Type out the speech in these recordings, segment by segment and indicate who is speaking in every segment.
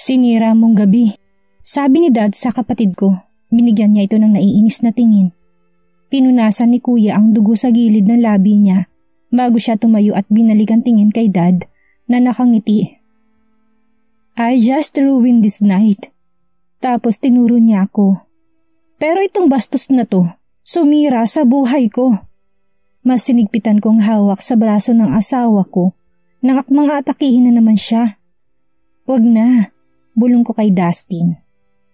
Speaker 1: Sinira mong gabi, sabi ni Dad sa kapatid ko. Binigyan niya ito ng naiinis na tingin. Pinunasan ni Kuya ang dugo sa gilid ng labi niya bago siya tumayo at binalikan tingin kay Dad na nakangiti. I just ruined this night. Tapos tinuro niya ako. Pero itong bastos na to, sumira sa buhay ko. Mas sinigpitan kong hawak sa braso ng asawa ko nang akmang atakihin na naman siya. Wag na, bulong ko kay Dustin.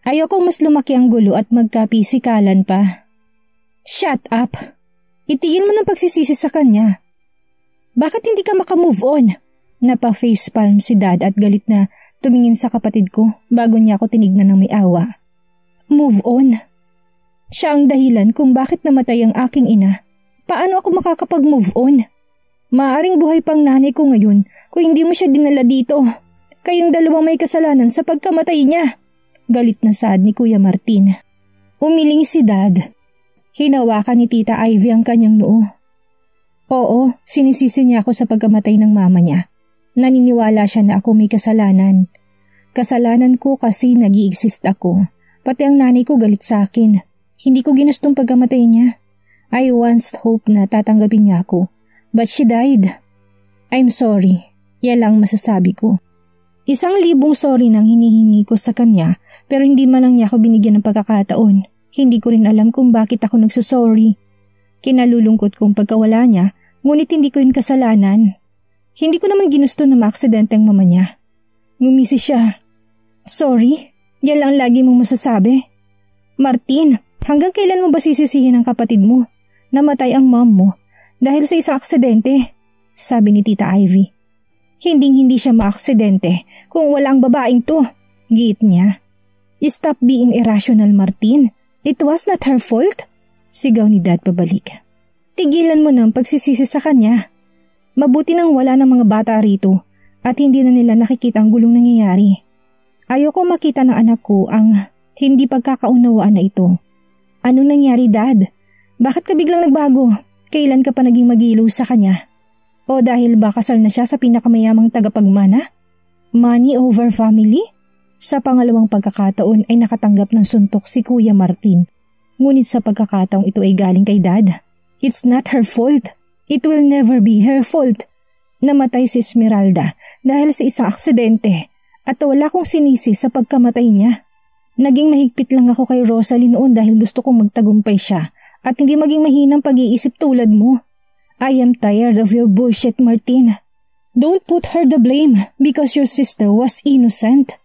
Speaker 1: Ayoko mas lumaki ang gulo at magkapisikalan pa. Shut up! Itigil mo ng pagsisisi sa kanya. Bakit hindi ka makamove on? Napa-facepalm si Dad at galit na tumingin sa kapatid ko bago niya ako tinignan ng may awa. Move on? Siya ang dahilan kung bakit namatay ang aking ina. Paano ako makakapag-move on? Maaring buhay pang nanay ko ngayon kung hindi mo siya dinala dito. Kayong dalawang may kasalanan sa pagkamatay niya. Galit na sad ni Kuya Martin. Umiling si Dad. Hinawakan ni Tita Ivy ang kanyang noo. Oo, sinisisi niya ako sa pagkamatay ng mama niya. Naniniwala siya na ako may kasalanan. Kasalanan ko kasi nag-i-exist ako. Pati ang nanay ko galit sa akin. Hindi ko ginustong pagkamatay niya. I once hoped na tatanggapin niya ako. But she died. I'm sorry. Yan lang masasabi ko. 1,000 sorry nang hinihingi ko sa kanya pero hindi man lang niya ako binigyan ng pagkakataon. Hindi ko rin alam kung bakit ako nagsusorry. Kinalulungkot kong pagkawala niya ngunit hindi ko yun kasalanan. Hindi ko naman ginusto na maaksidente ang mama niya. Ngumisi siya. Sorry? Yan lang lagi mong masasabi? Martin, hanggang kailan mo ba sisisihin ang kapatid mo? Namatay ang mom mo dahil sa isang aksidente, sabi ni Tita Ivy. Hindi siya maaksidente kung wala ang babaeng to, giit niya. Stop being irrational, Martin. It was not her fault, sigaw ni Dad pabalik. Tigilan mo ng pagsisisi sa kanya. Mabuti nang wala ng mga bata rito at hindi na nila nakikita ang gulong nangyayari. Ayoko makita ng anak ko ang hindi pagkakaunawaan na ito. Ano nangyari, Dad? Bakit ka biglang nagbago? Kailan ka pa naging magilaw sa kanya? O dahil ba kasal na siya sa pinakamayamang tagapagmana? Money over family? Sa pangalawang pagkakataon ay nakatanggap ng suntok si Kuya Martin. Ngunit sa pagkakataong ito ay galing kay Dad. It's not her fault. It will never be her fault. Namatay si Esmeralda dahil sa isang aksidente at wala kong sinisi sa pagkamatay niya. Naging mahigpit lang ako kay Rosalie noon dahil gusto kong magtagumpay siya at hindi maging mahinang pag-iisip tulad mo. I am tired of your bullshit, Martin. Don't put her the blame because your sister was innocent.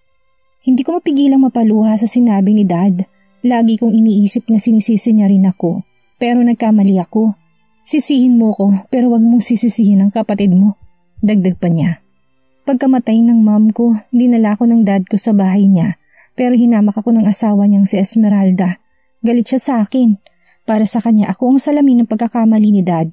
Speaker 1: Hindi ko mapigilang mapaluha sa sinabi ni Dad. Lagi kong iniisip na sinisisi niya rin ako. Pero nagkamali ako. Sisihin mo ko pero wag mong sisisihin ang kapatid mo. Dagdag pa niya. Pagkamatay ng mom ko, dinala ko ng dad ko sa bahay niya. Pero hinamak ako ng asawa niyang si Esmeralda. Galit siya sa akin. Para sa kanya ako ang salamin ng pagkakamali ni Dad.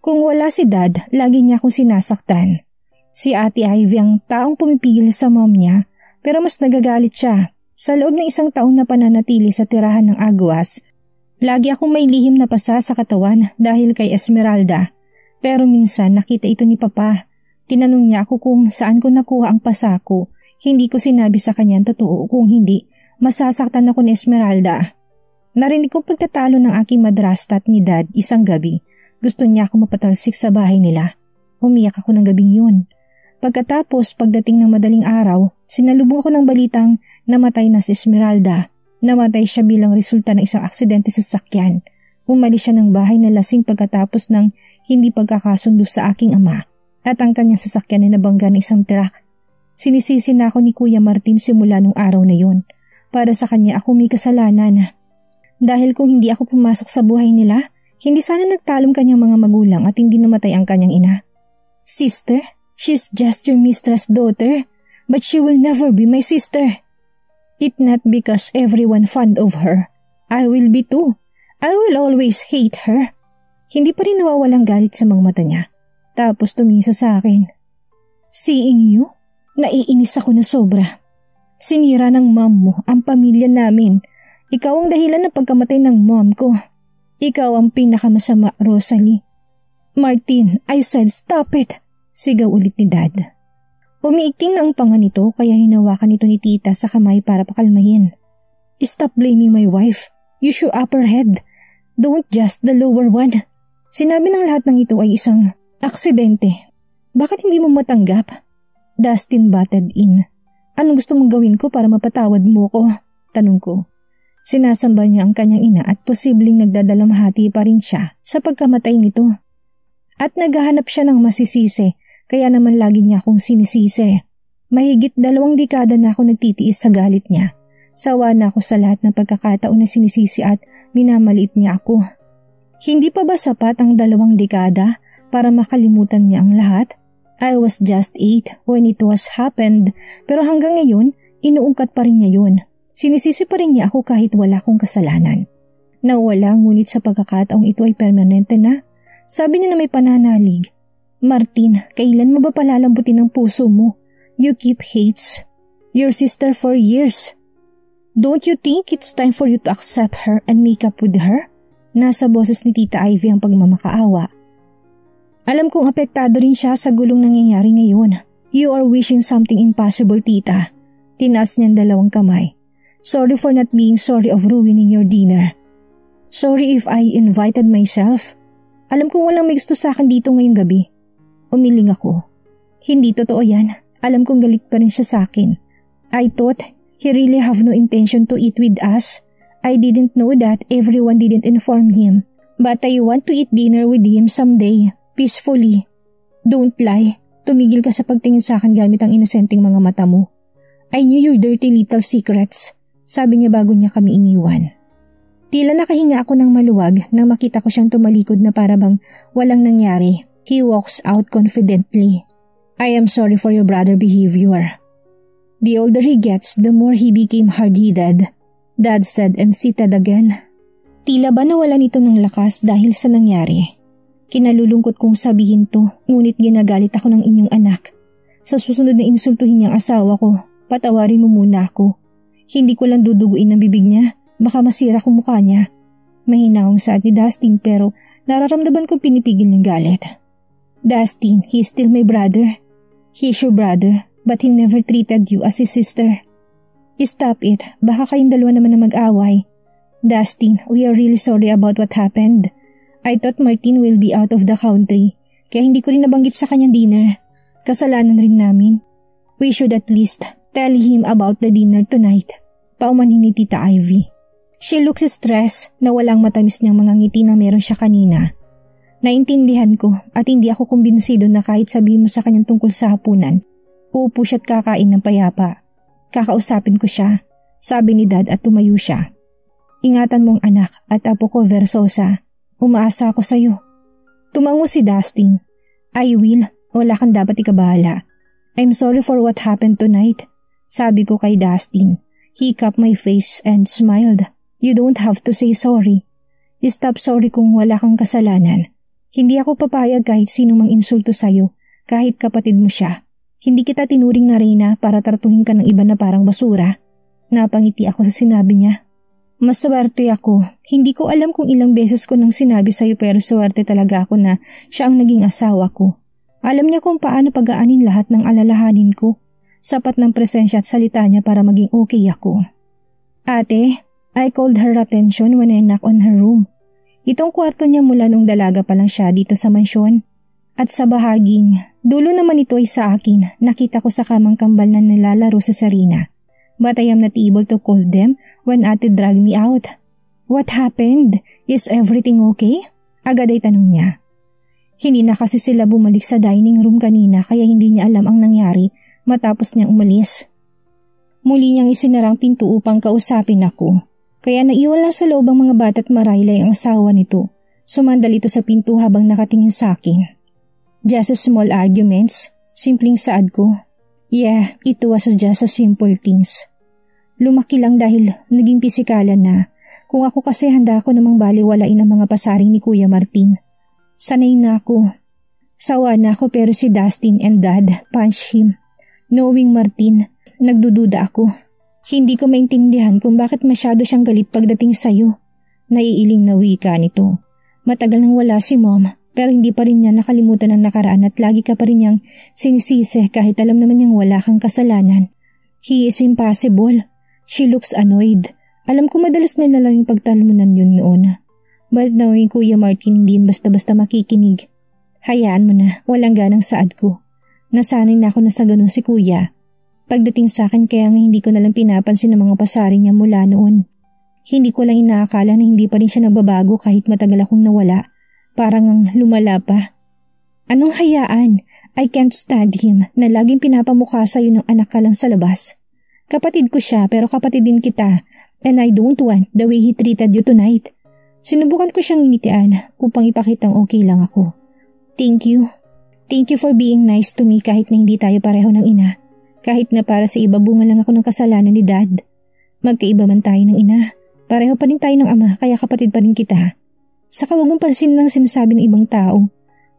Speaker 1: Kung wala si Dad, lagi niya akong sinasaktan. Si Ate Ivy ang taong pumipigil sa mom niya, pero mas nagagalit siya. Sa loob ng 1 taon na pananatili sa tirahan ng Aguas, lagi akong may lihim na pasa sa katawan dahil kay Esmeralda. Pero minsan nakita ito ni Papa. Tinanong niya ako kung saan ko nakuha ang pasa ko. Hindi ko sinabi sa kanya ang totoo, kung hindi, masasaktan ako ni Esmeralda. Narinig ko pagtatalo ng aking madrasta at ni Dad isang gabi. Gusto niya ako mapatalsik sa bahay nila. Umiyak ako ng gabing yun. Pagkatapos, pagdating ng madaling araw, sinalubong ako ng balitang namatay na si Esmeralda. Namatay siya bilang resulta ng isang aksidente sa sasakyan. Umalis siya ng bahay na lasing pagkatapos ng hindi pagkakasundo sa aking ama at ang kanyang sasakyan ay nabangga ng isang truck. Sinisisi na ako ni Kuya Martin simula nung araw na yun. Para sa kanya ako may kasalanan. Dahil kung hindi ako pumasok sa buhay nila, hindi sana nagtalong kanyang mga magulang at hindi namatay ang kanyang ina. Sister, she's just your mistress' daughter, but she will never be my sister. It not because everyone fond of her. I will be too. I will always hate her. Hindi pa rin nawawalang galit sa mga mata niya. Tapos tumisa sa akin. Seeing you, naiinis ako na sobra. Sinira ng mom mo ang pamilya namin. Ikaw ang dahilan ng pagkamatay ng mom ko. Ikaw ang pinakamasama, Rosalie. Martin, I said stop it. Sigaw ulit ni Dad. Umiikting na ang panga nito kaya hinawakan ito ni tita sa kamay para pakalmahin. Stop blaming my wife. You show upper head. Don't just the lower one. Sinabi ng lahat ng ito ay isang aksidente. Bakit hindi mo matanggap? Dustin butted in. Anong gusto mong gawin ko para mapatawad mo ko? Tanong ko. Sinasamba niya ang kanyang ina at posibleng nagdadalamhati pa rin siya sa pagkamatay nito. At naghahanap siya ng masisisi, kaya naman lagi niya akong sinisisi. Mahigit 2 dekada na ako nagtitiis sa galit niya. Sawa na ako sa lahat ng pagkakataon na sinisisi at minamaliit niya ako. Hindi pa ba sapat ang 2 dekada para makalimutan niya ang lahat? I was just 8 when it was happened, pero hanggang ngayon, inuungkat pa rin niya yun. Sinisisi pa rin niya ako kahit wala akong kasalanan. Nawala ngunit sa pagkakataong ito ay permanente na. Sabi niya na may pananalig. Martin, kailan mo ba palalambutin ang puso mo? You keep hates your sister for years. Don't you think it's time for you to accept her and make up with her? Nasa boses ni Tita Ivy ang pagmamakaawa. Alam kong apektado rin siya sa gulong nangyayari ngayon. You are wishing something impossible, Tita. Tinaas niya ang 2 kamay. Sorry for not being sorry of ruining your dinner. Sorry if I invited myself. Alam kong walang may gusto sa akin dito ngayong gabi. Umiling ako. Hindi totoo yan. Alam kong galit pa rin siya sa akin. I thought he really have no intention to eat with us. I didn't know that everyone didn't inform him. But I want to eat dinner with him someday. Peacefully. Don't lie. Tumigil ka sa pagtingin sa akin gamit ang inosenteng mga mata mo. I knew your dirty little secrets. Sabi niya bago niya kami iniwan. Tila nakahinga ako ng maluwag nang makita ko siyang tumalikod na para bang walang nangyari. He walks out confidently. I am sorry for your brother behavior. The older he gets, the more he became hard-headed, Dad said and seated again. Tila ba nawalan ito ng lakas dahil sa nangyari? Kinalulungkot kong sabihin to, ngunit ginagalit ako ng inyong anak. Sa susunod na insultuhin niyang asawa ko, patawarin mo muna ako. Hindi ko lang duduguin ang bibig niya, baka masira ko mukha niya. Mahinahong saad ni Dustin pero nararamdaman kong pinipigil ng galit. Dustin, he is still my brother. He is your brother, but he never treated you as his sister. Stop it, baka kayong dalawa naman na mag-away. Dustin, we are really sorry about what happened. I thought Martin will be out of the country, kaya hindi ko rin nabanggit sa kanyang dinner. Kasalanan rin namin. We should at least tell him about the dinner tonight. Paumanhin ni Tita Ivy. She looks stressed na walang matamis niyang mga ngiti na meron siya kanina. Naintindihan ko at hindi ako kumbinsido na kahit sabihin mo sa kanyang tungkol sa hapunan, uupo siya at kakain ng payapa. Kakausapin ko siya, sabi ni Dad at tumayo siya. Ingatan mong anak at apo ko Versosa. Umaasa ako sa iyo. Tumango si Dustin. I will, wala kang dapat ikabahala. I'm sorry for what happened tonight. Sabi ko kay Dustin. He cupped my face and smiled. You don't have to say sorry. Stop sorry kung wala kang kasalanan. Hindi ako papayag kahit sino mang insulto sa'yo, kahit kapatid mo siya. Hindi kita tinuring na reyna para tratuhin ka ng iba na parang basura. Napangiti ako sa sinabi niya. Maswerte ako. Hindi ko alam kung ilang beses ko nang sinabi sa'yo pero swerte talaga ako na siya ang naging asawa ko. Alam niya kung paano pag-aanin lahat ng alalahanin ko. Sapat ng presensya at salita niya para maging okay ako. Ate, I called her attention when I knocked on her room. Itong kwarto niya mula nung dalaga pa lang siya dito sa mansyon. At sa bahaging, dulo naman ito ay sa akin, nakita ko sa kamang kambal na nilalaro sa Sarina. But I am not able to call them when ate dragged me out. What happened? Is everything okay? Agad ay tanong niya. Hindi na kasi sila bumalik sa dining room kanina kaya hindi niya alam ang nangyari matapos niyang umalis. Muli niyang isinarang pinto upang kausapin ako. Kaya naiwan lang sa loob ang mga bata at maraylay ang asawa nito. Sumandal ito sa pinto habang nakatingin sa akin. Just a small arguments, simpleng saad ko. Yeah, it was just a simple things. Lumaki lang dahil naging pisikalan na. Kung ako kasi handa ako namang baliwalain ang mga pasaring ni Kuya Martin. Sanay na ako. Sawa na ako pero si Dustin and Dad punch him. Knowing Martin, nagdududa ako. Hindi ko maintindihan kung bakit masyado siyang galit pagdating sa'yo. Naiiling na wika nito. Matagal nang wala si Mom Pero hindi pa rin niya nakalimutan ang nakaraan at lagi ka pa rin niyang sinisisi kahit alam naman niyang wala kang kasalanan. He is impossible. She looks annoyed. Alam ko madalas nila lang yung pagtalmunan yun noon. But knowing Kuya Martin hindi yun basta-basta makikinig. Hayaan mo na, walang ganang saad ko. Nasanay na ako na sa ganun si Kuya. Pagdating sa akin kaya nga hindi ko nalang pinapansin ang mga pasaring niya mula noon. Hindi ko lang inaakala na hindi pa rin siya nagbabago kahit matagal akong nawala. Parang ang lumala pa. Anong hayaan? I can't stand him na laging pinapamukha sa'yo ng anak ka lang sa labas. Kapatid ko siya pero kapatid din kita and I don't want the way he treated you tonight. Sinubukan ko siyang initian upang ipakitang okay lang ako. Thank you. Thank you for being nice to me kahit na hindi tayo pareho ng ina. Kahit na para sa iba bunga lang ako ng kasalanan ni Dad. Magkaiba man tayo ng ina. Pareho pa rin tayo ng ama kaya kapatid pa rin kita. Saka huwag mong pansin ng sinasabi ng ibang tao.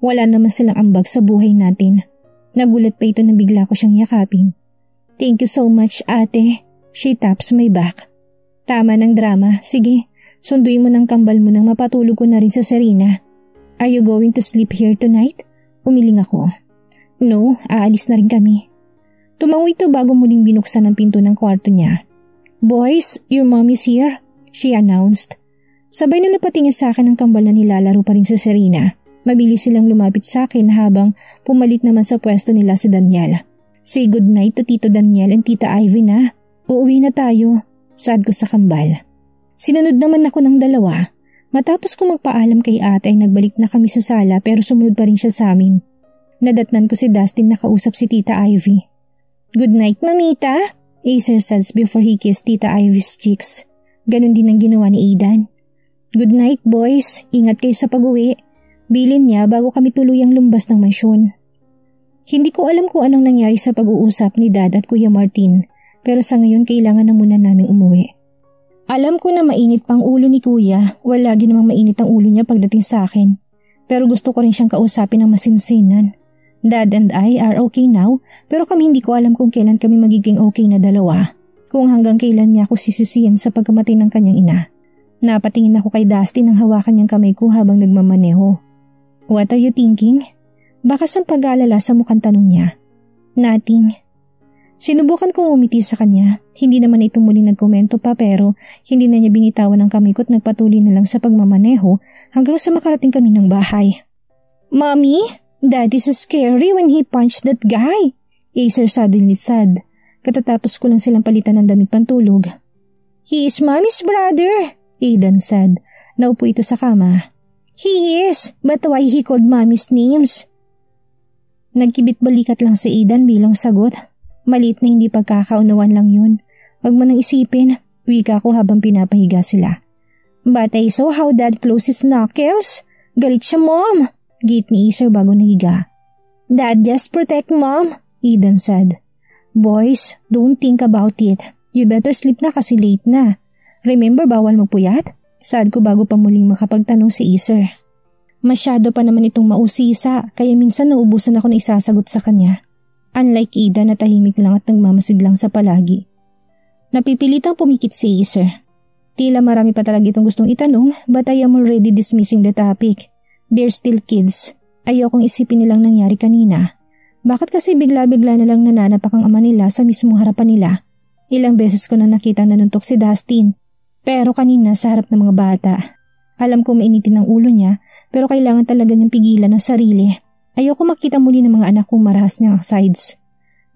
Speaker 1: Wala naman silang ambag sa buhay natin. Nagulat pa ito na bigla ko siyang yakapin. Thank you so much ate. She taps my back. Tama ng drama. Sige, sunduin mo ng kambal mo nang mapatulog ko na rin sa Serena. Are you going to sleep here tonight? Umiling ako. No, aalis na rin kami. Tumango ito bago muling binuksan ang pinto ng kwarto niya. Boys, your mom is here, she announced. Sabay na napatingin sa akin ang kambal na nilalaro pa rin sa Serena. Mabilis silang lumapit sa akin habang pumalit naman sa pwesto nila si Daniel. Say good night to Tito Daniel and Tita Ivy na. Uuwi na tayo, saad ko sa kambal. Sinunod naman ako ng dalawa. Matapos ko magpaalam kay ate ay nagbalik na kami sa sala pero sumunod pa rin siya sa amin. Nadatnan ko si Dustin na kausap si Tita Ivy. Good night, Mamita, Acer says before he kissed Tita Ivy's cheeks. Ganon din ang ginawa ni Aidan. Good night, boys. Ingat kayo sa pag-uwi. Bilin niya bago kami tuluyang lumbas ng mansyon. Hindi ko alam kung anong nangyari sa pag-uusap ni Dad at Kuya Martin, pero sa ngayon kailangan na muna naming umuwi. Alam ko na mainit pang ulo ni Kuya. Lagi namang mainit ang ulo niya pagdating sa akin. Pero gusto ko rin siyang kausapin ng masinsinan. Dad and I are okay now, pero kami hindi ko alam kung kailan kami magiging okay na dalawa. Kung hanggang kailan niya ako sisisihin sa pagkamatay ng kanyang ina. Napatingin ako kay Dustin nang hawakan niyang kamay ko habang nagmamaneho. What are you thinking? Bakas ang pag-aalala sa mukhang tanong niya. Nothing. Sinubukan kong umiti sa kanya. Hindi naman ito muli nagkomento pa pero hindi na niya binitawan ang kamay ko at nagpatuloy na lang sa pagmamaneho hanggang sa makarating kami ng bahay. Mommy? Dad is scary when he punched that guy. Acer suddenly said. Katatapos ko lang silang palitan ng damit pantulog. He is Mommy's brother, Aidan said. Naupo ito sa kama. He is, but why he called Mommy's names? Nagkibit balikat lang si Aidan bilang sagot. Maliit na hindi pagkakaunawan lang yun. Huwag mo nang isipin, wika ko habang pinapahiga sila. But I saw how Dad closed his knuckles. Galit siya, Mom. Gate ni Acer bago nahiga. Dad just protect Mom, Aidan said. Boys, don't think about it. You better sleep na kasi late na. Remember bawal magpuyat? Saad ko bago pa muling makapagtanong si Acer. Masyado pa naman itong mausisa kaya minsan naubusan ako na isasagot sa kanya. Unlike Aidan na tahimik lang at nagmamasid lang sa palagi. Napipilitang pumikit si Acer. Tila marami pa talaga itong gustong itanong but I am already dismissing the topic. They're still kids. Ayokong isipin nilang nangyari kanina. Bakit kasi bigla-bigla na lang nananapak ang ama nila sa mismong harapan nila? Ilang beses ko na nakita nanuntok si Dustin. Pero kanina sa harap ng mga bata. Alam ko mainitin ang ulo niya pero kailangan talaga niyang pigilan ang sarili. Ayoko makita muli ng mga anak kong marahas niyang sides.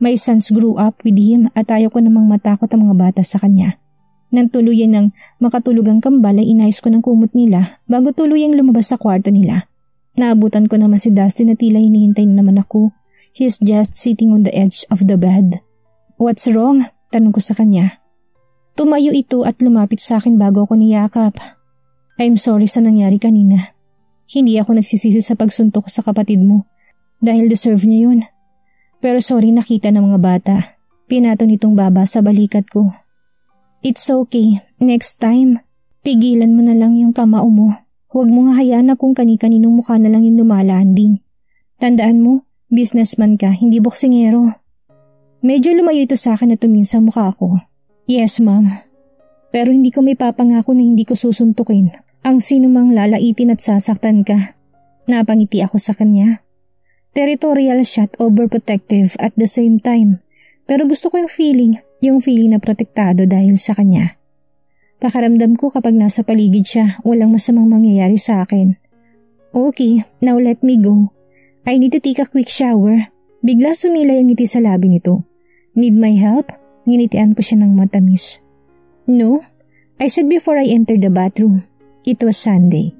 Speaker 1: My sons grew up with him at ayoko namang matakot ang mga bata sa kanya. Nang tuluyan ng makatulog ang kambal ay inayos ko ng kumot nila bago tuluyang lumabas sa kwarto nila. Naabutan ko naman si Dustin na tila hinihintay na naman ako. He's just sitting on the edge of the bed. What's wrong? Tanong ko sa kanya. Tumayo ito at lumapit sa akin bago ako niyakap. I'm sorry sa nangyari kanina. Hindi ako nagsisisi sa pagsuntok sa kapatid mo dahil deserve niya yun. Pero sorry nakita ng mga bata. Pinato nitong baba sa balikat ko. It's okay. Next time, pigilan mo na lang yung kamao mo. Huwag mo nga hayaan na kung kani-kaninong mukha na lang yung lumalanding. Tandaan mo, businessman ka, hindi boksingero. Medyo lumayo ito sa akin na tumingin sa mukha ko. Yes, ma'am. Pero hindi ko may papangako na hindi ko susuntukin ang sino mang lalaitin at sasaktan ka. Napangiti ako sa kanya. Territorial siya at overprotective at the same time. Pero gusto ko yung feeling na protektado dahil sa kanya. Pakaramdam ko kapag nasa paligid siya, walang masamang mangyayari sa akin. Okay, now let me go. I need to take a quick shower. Bigla sumilay ang ngiti sa labi nito. Need my help? Nginitian ko siya ng matamis. No, I said before I entered the bathroom. It was Sunday.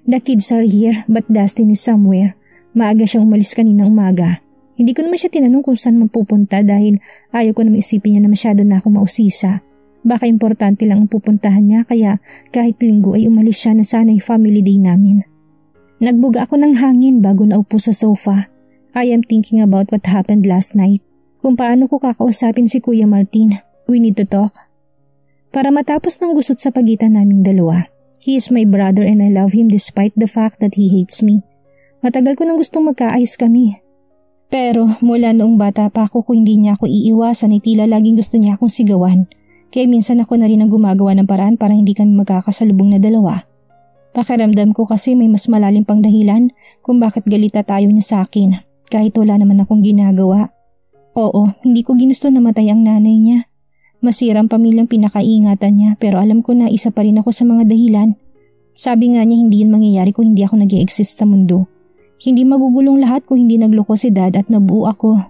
Speaker 1: The kids are here but Dustin is somewhere. Maaga siyang umalis kaninang umaga. Hindi ko naman siya tinanong kung saan mapupunta dahil ayaw ko naman isipin niya na masyado na ako mausisa. Baka importante lang ang pupuntahan niya kaya kahit linggo ay umalis siya na sana'y family day namin. Nagbuga ako ng hangin bago naupo sa sofa. I am thinking about what happened last night. Kung paano ko kakausapin si Kuya Martin. We need to talk. Para matapos ng gusot sa pagitan naming dalawa. He is my brother and I love him despite the fact that he hates me. Matagal ko nang gustong magkaayos kami. Pero mula noong bata pa ako kung hindi niya ako iiwasan ay tila laging gusto niya akong sigawan. Kaya minsan ako na rin ang gumagawa ng paraan para hindi kami magkakasalubong na dalawa. Pakiramdam ko kasi may mas malalim pang dahilan kung bakit galita tayo niya sa akin kahit wala naman akong ginagawa. Oo, hindi ko ginusto na matay ang nanay niya. Masirang pamilyang pinakaingatan niya pero alam ko na isa pa rin ako sa mga dahilan. Sabi nga niya hindi yun mangyayari kung hindi ako nag-i-exist sa mundo. Hindi magugulong lahat kung hindi nagloko si Dad at nabuo ako.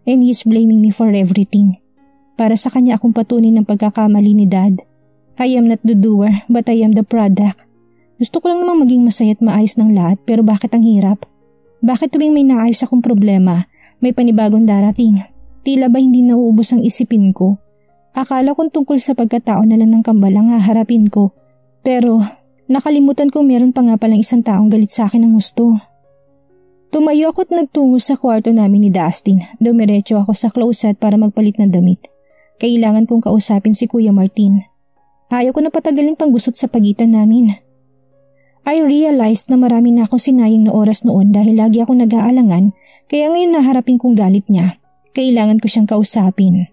Speaker 1: And he's blaming me for everything. Para sa kanya akong patunin ng pagkakamali ni Dad. I am not the doer but I am the product. Gusto ko lang namang maging masaya at maayos ng lahat pero bakit ang hirap? Bakit tuwing may naayos akong problema, may panibagong darating? Tila ba hindi nauubos ang isipin ko? Akala kong tungkol sa pagkatao na lang ng kambal ang haharapin ko. Pero nakalimutan kong meron pa nga palang isang taong galit sa akin ng gusto. Tumayo ako at nagtungo sa kwarto namin ni Dustin. Dumiretso ako sa closet para magpalit ng damit. Kailangan kong kausapin si Kuya Martin. Ayaw ko na patagalin pang gusot sa pagitan namin. I realized na marami na akong sinayang na oras noon dahil lagi akong nag-aalangan kaya ngayon naharapin kong galit niya. Kailangan ko siyang kausapin.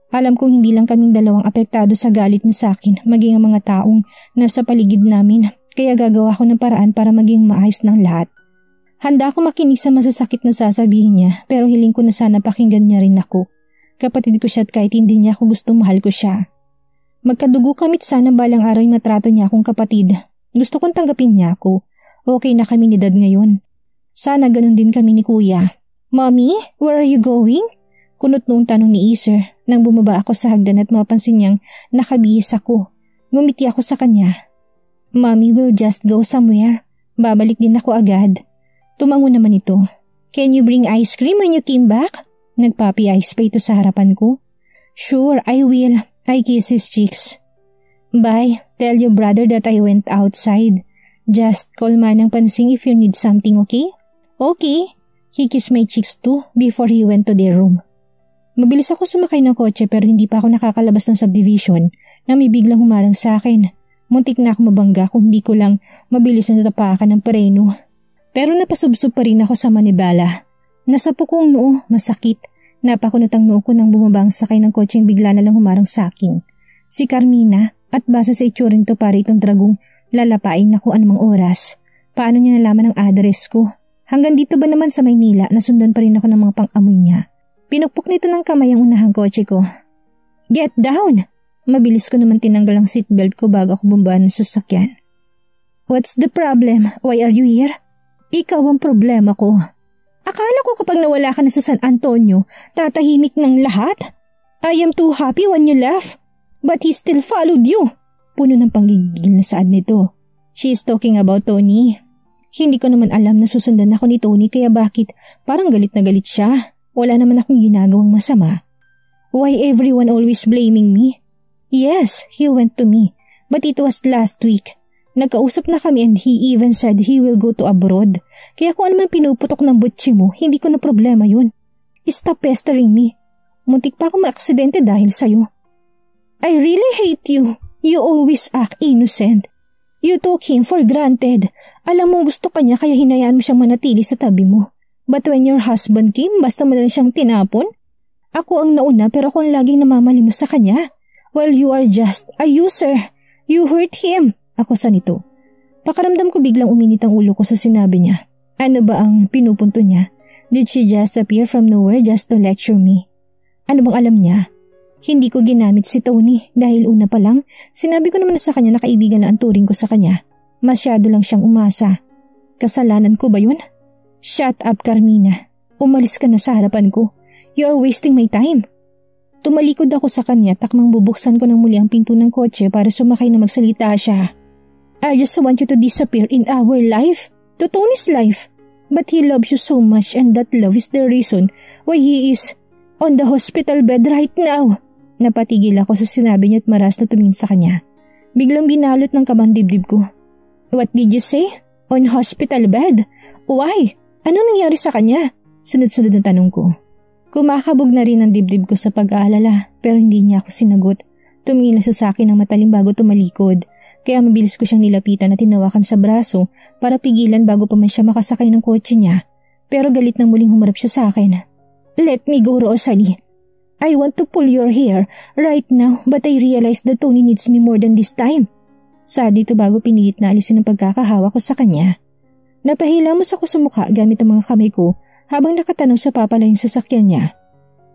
Speaker 1: Alam kong hindi lang kaming dalawang apektado sa galit niya sa akin, maging ang mga taong nasa paligid namin, kaya gagawa ko ng paraan para maging maayos ng lahat. Handa ako makinig sa masasakit na sasabihin niya, pero hiling ko na sana pakinggan niya rin ako. Kapatid ko siya at kahit hindi niya ako gusto mahal ko siya. Magkadugo kamit sana balang araw ay matrato niya akong kapatid. Gusto kong tanggapin niya ako. Okay na kami ni Dad ngayon. Sana ganun din kami ni Kuya. Mommy, where are you going? Kunot noong tanong ni Iser nang bumaba ako sa hagdan at mapansin niyang nakabihis ako. Ngumiti ako sa kanya. Mommy will just go somewhere. Babalik din ako agad. Tumango naman ito. Can you bring ice cream when you came back? Nagpapi-ice pa ito sa harapan ko. Sure, I will. I kiss his cheeks. Bye. Tell your brother that I went outside. Just call Manang Pansing if you need something, okay? Okay. He kissed my cheeks too before he went to their room. Mabilis ako sumakay ng kotse pero hindi pa ako nakakalabas ng subdivision na may biglang humarang sa akin. Muntik na ako mabangga kung hindi ko lang mabilis na natapakan ng preno. Pero napasubsob pa rin ako sa manibala. Nasa pukong noo, masakit. Napakunot ang noo ko nang bumabang sakay ng kotseng bigla na lang humarang sa akin. Si Carmina at base sa itsuring to para itong dragong lalapain ako anumang oras. Paano niya nalaman ang address ko? Hanggang dito ba naman sa Maynila nasundan pa rin ako ng mga pang-amoy niya. Pinukpok nito ng kamay ang unahang kotse ko. Get down! Mabilis ko naman tinanggal ang seatbelt ko bago ako bumabaan sa sasakyan. What's the problem? Why are you here? Ikaw ang problema ko. Akala ko kapag nawala ka na sa San Antonio, tatahimik ng lahat. I am too happy when you left. But he still followed you. Puno ng panggigil na saad nito. She is talking about Tony. Hindi ko naman alam na susundan ako ni Tony kaya bakit parang galit na galit siya. Wala naman akong ginagawang masama. Why everyone always blaming me? Yes, he went to me. But it was last week. Nagkausap na kami and he even said he will go to abroad. Kaya kung ano man pinuputok ng butsi mo, hindi ko na problema yun. Stop pestering me. Muntik pa ako maaksidente dahil sa'yo. I really hate you. You always act innocent. You took him for granted. Alam mong gusto ka niya kaya hinayaan mo siyang manatili sa tabi mo. But when your husband came, basta mo lang siyang tinapon? Ako ang nauna pero ako ang laging namamalimos sa kanya. Well, you are just a user. You hurt him. Ako sa nito. Pakaramdam ko biglang uminit ang ulo ko sa sinabi niya. Ano ba ang pinupunto niya? Did she just appear from nowhere just to lecture me? Ano bang alam niya? Hindi ko ginamit si Tony dahil una pa lang, sinabi ko naman sa kanya na kaibigan na ang turing ko sa kanya. Masyado lang siyang umasa. Kasalanan ko ba yun? Shut up, Carmina. Umalis ka na sa harapan ko. You are wasting my time. Tumalikod ako sa kanya, takmang bubuksan ko ng muli ang pinto ng kotse para sumakay na magsalita siya. I just want you to disappear in our life, to Tony's life. But he loves you so much and that love is the reason why he is on the hospital bed right now. Napatigil ako sa sinabi niya at maras na tumingin sa kanya. Biglang binalot ng kabang dibdib ko. What did you say? On hospital bed? Why? Ano nangyari sa kanya? Sunod-sunod na tanong ko. Kumakabog na rin ang dibdib ko sa pag-aalala pero hindi niya ako sinagot. Tumingin lang sa akin ng matalim bago tumalikod. Kaya mabilis ko siyang nilapitan at tinawakan sa braso para pigilan bago pa man siya makasakay ng kotse niya. Pero galit na muling humarap siya sa akin. Let me go, Rosalie. I want to pull your hair right now but I realize that Tony needs me more than this time. Saad dito bago pinilit na alisin ang pagkakahawa ko sa kanya. Napahilamos ako sa mukha gamit ang mga kamay ko habang nakatanong sa papalayong sasakyan niya.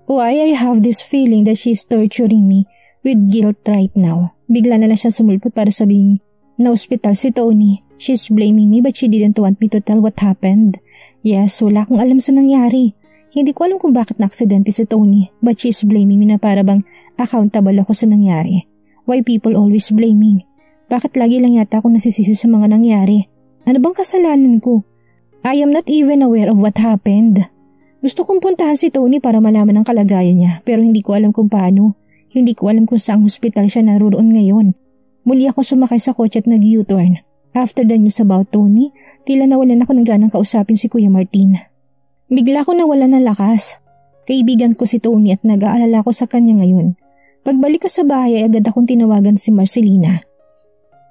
Speaker 1: Why I have this feeling that she is torturing me with guilt right now. Bigla na lang siya sumulpot para sabihin, na-hospital si Tony. She's blaming me but she didn't want me to tell what happened. Yes, wala akong alam sa nangyari. Hindi ko alam kung bakit na-aksidente si Tony but she's blaming me na para bang accountable ako sa nangyari. Why people always blaming? Bakit lagi lang yata ako nasisisi sa mga nangyari? Ano bang kasalanan ko? I am not even aware of what happened. Gusto kong puntahan si Tony para malaman ang kalagayan niya pero hindi ko alam kung paano. Hindi ko alam kung saang hospital siya naroon ngayon. Muli ako sumakay sa kotse at nag-U-turn. After the news about Tony, tila nawalan ako ng ganang kausapin si Kuya Martin. Bigla ko nawalan ng lakas. Kaibigan ko si Tony at nag-aalala ko sa kanya ngayon. Pagbalik ko sa bahay ay agad akong tinawagan si Marcelina.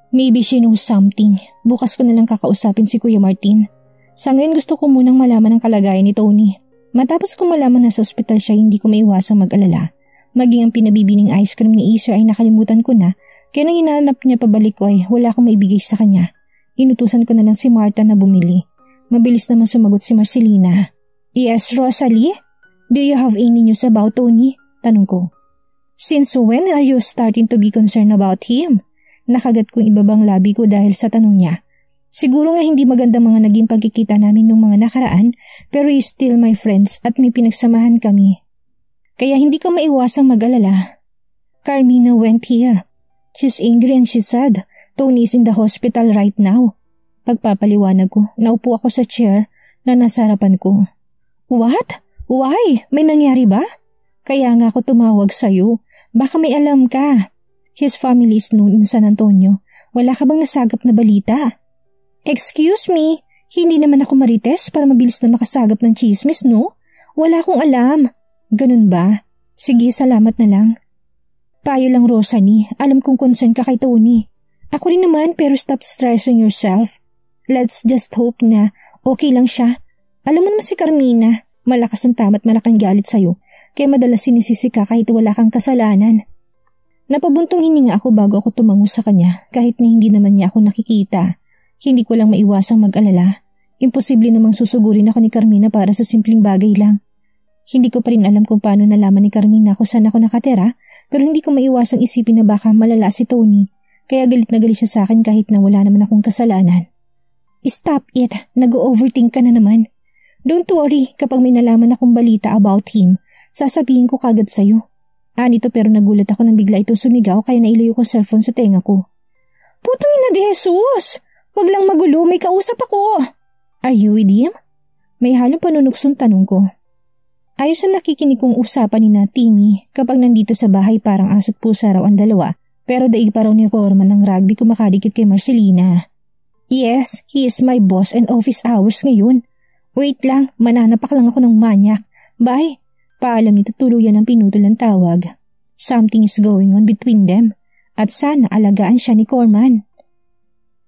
Speaker 1: Maybe she knows something. Bukas ko nalang kakausapin si Kuya Martin. Sa ngayon gusto ko munang malaman ang kalagayan ni Tony. Matapos ko malaman na sa ospital siya, hindi ko maiwasang mag-alala. Maging ang pinabibining ice cream ni Acer ay nakalimutan ko na, kaya nang hinahanap niya pabalik ko ay wala akong maibigay sa kanya. Inutusan ko na lang si Marta na bumili. Mabilis naman sumagot si Marcelina. Yes, Rosalie? Do you have any news about Tony? Tanong ko. Since when are you starting to be concerned about him? Nakagat kong ibabang labi ko dahil sa tanong niya. Siguro nga hindi maganda mga naging pagkikita namin nung mga nakaraan, pero he's still my friends at may pinagsamahan kami. Kaya hindi ko maiwasang mag-alala. Carmina went here. She's angry and she said, Tony is in the hospital right now. Pagpapaliwanag ko, naupo ako sa chair na nasa harapan ko. What? Why? May nangyari ba? Kaya nga ako tumawag sa'yo. Baka may alam ka. His family is known in San Antonio. Wala ka bang nasagap na balita? Excuse me, hindi naman ako marites para mabilis na makasagap ng chismis, no? Wala akong alam. Ganun ba? Sige, salamat na lang. Payo lang, Rosalie. Alam kong concern ka kay Tony. Ako rin naman, pero stop stressing yourself. Let's just hope na okay lang siya. Alam mo naman si Carmina, malakas ang tamat malaking galit sa'yo, kaya madalas sinisisi ka kahit wala kang kasalanan. Napabuntong hininga ako bago ako tumango sa kanya, kahit na hindi naman niya ako nakikita. Hindi ko lang maiwasang mag-alala. Imposible namang susugurin ako ni Carmina para sa simpleng bagay lang. Hindi ko pa rin alam kung paano nalaman ni Carmina kung saan ako nakatira, pero hindi ko maiwasang isipin na baka malala si Tony, kaya galit na galit siya sa akin kahit na wala naman akong kasalanan. Stop it, nag-overthink ka na naman. Don't worry, kapag may nalaman akong balita about him, sasabihin ko kagad sa'yo. Nito pero nagulat ako nang bigla itong sumigaw kaya nailayo ko cellphone sa tenga ko. Putang ina di Jesus! Wag lang magulo, may kausap ako! Are you with him? May halong panunuksong tanong ko. Ayos na nakikinig kong usapan ni na Timmy kapag nandito sa bahay parang aso't pusa raw ang dalawa, pero daig pa raw ni Corman ng rugby kumakadikit kay Marcelina. Yes, he is my boss and office hours ngayon. Wait lang, mananapak lang ako ng manyak. Bye! Paalam nito tuluyan ang pinutol ng tawag. Something is going on between them at sana alagaan siya ni Corman.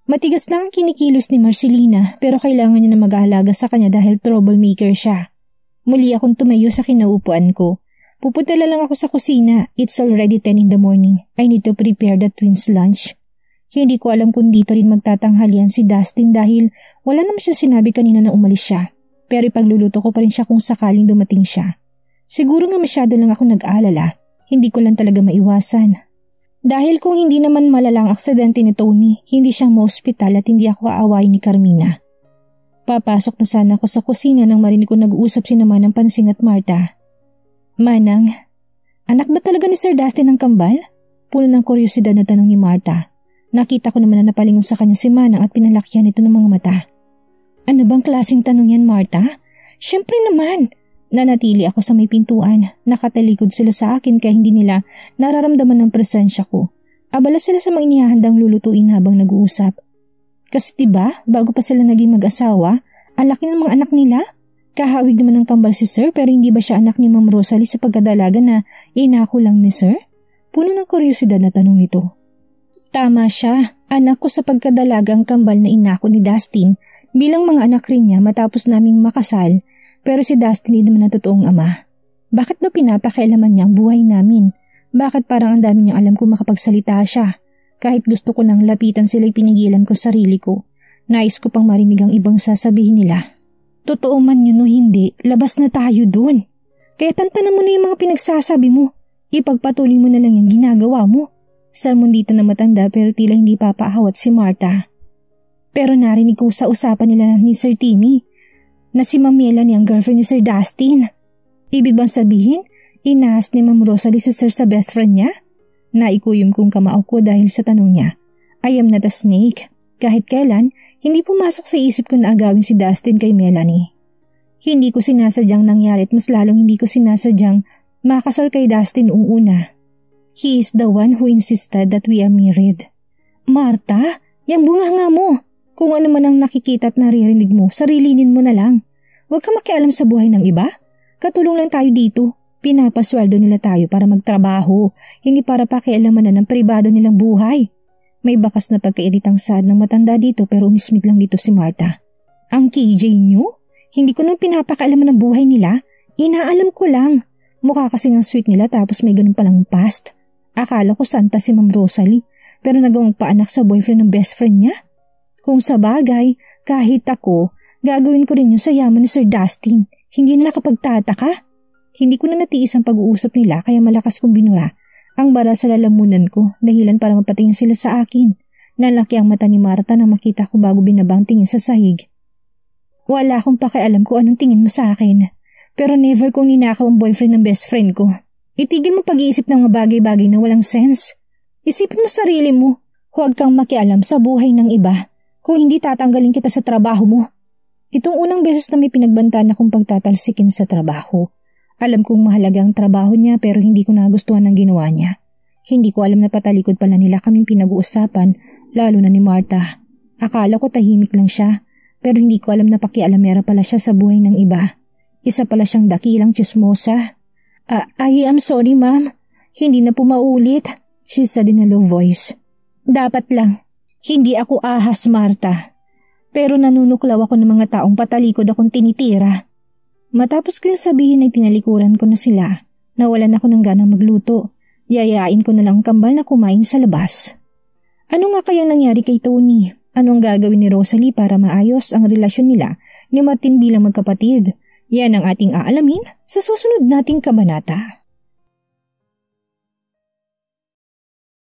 Speaker 1: Matigas lang ang kinikilos ni Marcelina pero kailangan niya na mag-aalaga sa kanya dahil troublemaker siya. Muli akong tumayo sa kinaupuan ko. Pupunta lang ako sa kusina. It's already 10 in the morning. I need to prepare the twins' lunch. Hindi ko alam kung dito rin magtatanghalian si Dustin dahil wala naman siya sinabi kanina na umalis siya. Pero ipagluluto ko pa rin siya kung sakaling dumating siya. Siguro nga masyado lang ako nag-aalala. Hindi ko lang talaga maiwasan. Dahil kung hindi naman malalang aksidente ni Tony, hindi siya ma-hospital at hindi ako aawayin ni Carmina. Papasok na sana ako sa kusina nang marinig ko nag-uusap si Manang Pansing at Marta. Manang, anak ba talaga ni Sir Dustin ang kambal? Puno ng kuryosidad na tanong ni Marta. Nakita ko naman na napalingon sa kanya si Manang at pinalakyan ito ng mga mata. Ano bang klaseng tanong yan, Marta? Siyempre naman. Nanatili ako sa may pintuan. Nakatalikod sila sa akin kaya hindi nila nararamdaman ng presensya ko. Abala sila sa mga inihahandang lulutuin habang nag-uusap. Kasi diba, bago pa sila naging mag-asawa, ang laki ng mga anak nila. Kahawig naman ng kambal si Sir pero hindi ba siya anak ni Ma'am Rosalie sa pagkadalaga na inako lang ni Sir? Puno ng kuryosidad na tanong nito. Tama siya, anak ko sa pagkadalagang kambal na inako ni Dustin bilang mga anak rin niya matapos naming makasal, pero si Dustin hindi naman ang totoong ama. Bakit ba pinapakailaman niya ang buhay namin? Bakit parang ang dami niyang alam kung makapagsalita siya? Kahit gusto ko nang lapitan sila'y pinigilan ko sarili ko. Nais ko pang marinig ang ibang sasabihin nila. Totoo man yun o hindi, labas na tayo dun. Kaya tantanan mo na yung mga pinagsasabi mo. Ipagpatuloy mo na lang yung ginagawa mo. Salmon dito na matanda pero tila hindi papaahawat si Marta. Pero narinig ko sa usapan nila ni Sir Timmy na si Ma'am Melanie ang girlfriend ni Sir Dustin. Ibig bang sabihin, inaas ni Ma'am Rosalie si Sir sa best friend niya? Naikuyom kong kamao ko dahil sa tanong niya. I am not a snake. Kahit kailan, hindi pumasok sa isip ko na agawin si Dustin kay Melanie. Hindi ko sinasadyang nangyari at mas lalong hindi ko sinasadyang makasal kay Dustin noong una. He is the one who insisted that we are married. Marta, yang bunganga mo. Kung ano man ang nakikita at naririnig mo, sarilinin mo na lang. Huwag ka makialam sa buhay ng iba. Katulong lang tayo dito. Pinapasweldo nila tayo para magtrabaho, hindi para pakialaman na ng pribado nilang buhay. May bakas na pagkairitang sad ng matanda dito pero umismit lang dito si Marta. Ang KJ nyo? Hindi ko nung pinapakailaman ng buhay nila. Inaalam ko lang. Mukha kasing ang sweet nila tapos may ganun palang past. Akala ko santa si Ma'am Rosalie pero nagawang paanak sa boyfriend ng best friend niya. Kung sa bagay, kahit ako, gagawin ko rin yun sa yaman ni Sir Dustin. Hindi na nakapagtataka. Hindi ko na natiis ang pag-uusap nila kaya malakas kong binura ang bara sa lalamunan ko dahilan para mapatingin sila sa akin. Nalaki ang mata ni Marta na makita ko bago binabang tingin sa sahig. Wala akong pakialam kung anong tingin mo sa akin. Pero never kong ninakaw ang boyfriend ng best friend ko. Itigil mo pag-iisip ng mga bagay-bagay na walang sense. Isipin mo sarili mo. Huwag kang makialam sa buhay ng iba. Kung hindi tatanggalin kita sa trabaho mo. Itong unang beses na may pinagbantaan akong pagtatalsikin sa trabaho. Alam kong mahalaga ang trabaho niya pero hindi ko nagustuhan ang ginawa niya. Hindi ko alam na patalikod pala nila kaming pinag-uusapan, lalo na ni Marta. Akala ko tahimik lang siya, pero hindi ko alam na pakialamera pala siya sa buhay ng iba. Isa pala siyang dakilang chismosa. I am sorry, ma'am. Hindi na po maulit, she said in a low voice. Dapat lang. Hindi ako ahas, Marta. Pero nanunuklaw ako ng mga taong patalikod akong tinitira. Matapos ko yung sabihin ay tinalikuran ko na sila. Nawalan ako ng ganang magluto. Yayain ko na lang ang kambal na kumain sa labas. Ano nga kayang nangyari kay Tony? Anong gagawin ni Rosalie para maayos ang relasyon nila ni Martin bilang magkapatid? Yan ang ating aalamin sa susunod nating kabanata.